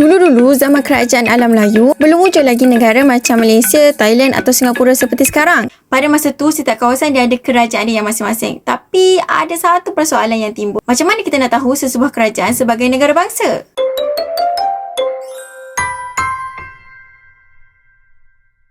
Dulu-dulu zaman kerajaan alam Melayu, belum wujud lagi negara macam Malaysia, Thailand atau Singapura seperti sekarang. Pada masa tu, setiap kawasan dia ada kerajaan dia yang masing-masing. Tapi ada satu persoalan yang timbul. Macam mana kita nak tahu sesebuah kerajaan sebagai negara bangsa?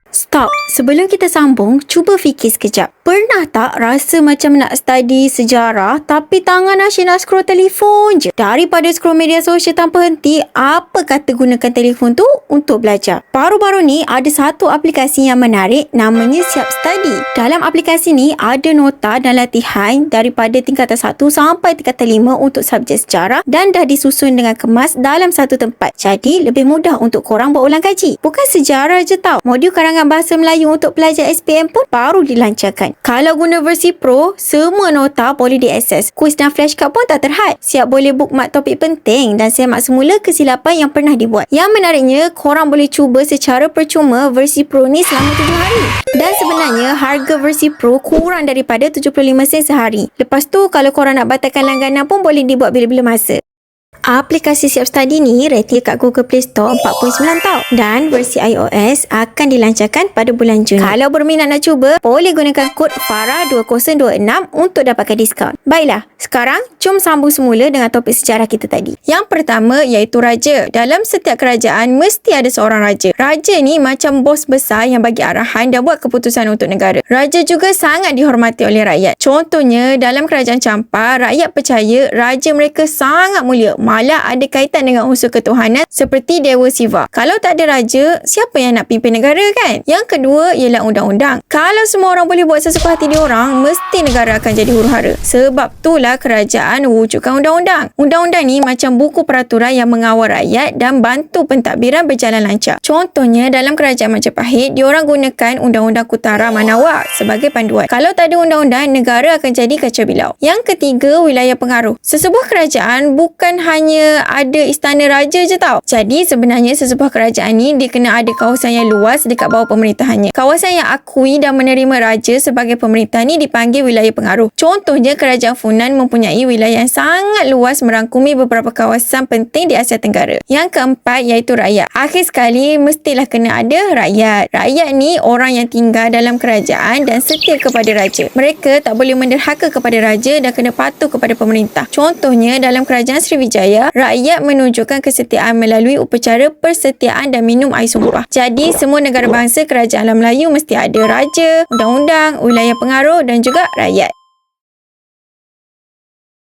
Stop. Sebelum kita sambung, cuba fikir sekejap. Pernah tak rasa macam nak study sejarah tapi tangan asyik nak scroll telefon je? Daripada scroll media sosial tanpa henti, apa kata gunakan telefon tu untuk belajar? Baru-baru ni ada satu aplikasi yang menarik namanya Siap Study. Dalam aplikasi ni ada nota dan latihan daripada tingkatan 1 sampai tingkatan 5 untuk subjek sejarah dan dah disusun dengan kemas dalam satu tempat. Jadi lebih mudah untuk korang buat ulang kaji. Bukan sejarah je tau. Modul karangan bahasa Melayu untuk pelajar SPM pun baru dilancarkan. Kalau guna versi Pro, semua nota boleh diakses. Kuis dan flashcard pun tak terhad. Siap boleh bookmark topik penting dan semak semula kesilapan yang pernah dibuat. Yang menariknya, korang boleh cuba secara percuma versi Pro ni selama 7 hari. Dan sebenarnya, harga versi Pro kurang daripada 75 sen sehari. Lepas tu, kalau korang nak batalkan langganan pun boleh dibuat bila-bila masa. Aplikasi Siap Study ni rating kat Google Play Store 4.9 tau. Dan versi iOS akan dilancarkan pada bulan Jun. Kalau berminat nak cuba, boleh gunakan kod FARAH2026 untuk dapatkan diskaun. Baiklah, sekarang jom sambung semula dengan topik sejarah kita tadi. Yang pertama iaitu raja. Dalam setiap kerajaan mesti ada seorang raja. Raja ni macam bos besar yang bagi arahan dan buat keputusan untuk negara. Raja juga sangat dihormati oleh rakyat. Contohnya dalam kerajaan Champa, rakyat percaya raja mereka sangat mulia. Malah ada kaitan dengan unsur ketuhanan seperti Dewa Siva. Kalau tak ada raja, siapa yang nak pimpin negara kan? Yang kedua ialah undang-undang. Kalau semua orang boleh buat sesuka hati diorang, mesti negara akan jadi huru-hara. Sebab itulah kerajaan wujudkan undang-undang. Undang-undang ni macam buku peraturan yang mengawal rakyat dan bantu pentadbiran berjalan lancar. Contohnya dalam kerajaan Majapahit, diorang gunakan Undang-Undang Kutara Manawa sebagai panduan. Kalau tak ada undang-undang, negara akan jadi kacau bilau. Yang ketiga, wilayah pengaruh. Sesebuah kerajaan bukan hanya ada istana raja je tau. Jadi sebenarnya sesebuah kerajaan ni dia kena ada kawasan yang luas dekat bawah pemerintahannya. Kawasan yang akui dan menerima raja sebagai pemerintah ni dipanggil wilayah pengaruh. Contohnya kerajaan Funan mempunyai wilayah yang sangat luas merangkumi beberapa kawasan penting di Asia Tenggara. Yang keempat iaitu rakyat. Akhir sekali mestilah kena ada rakyat. Rakyat ni orang yang tinggal dalam kerajaan dan setia kepada raja. Mereka tak boleh menderhaka kepada raja dan kena patuh kepada pemerintah. Contohnya dalam kerajaan Sriwijaya, rakyat menunjukkan kesetiaan melalui upacara persetiaan dan minum air sumpah. Jadi, semua negara bangsa kerajaan alam Melayu mesti ada raja, undang-undang, wilayah pengaruh dan juga rakyat.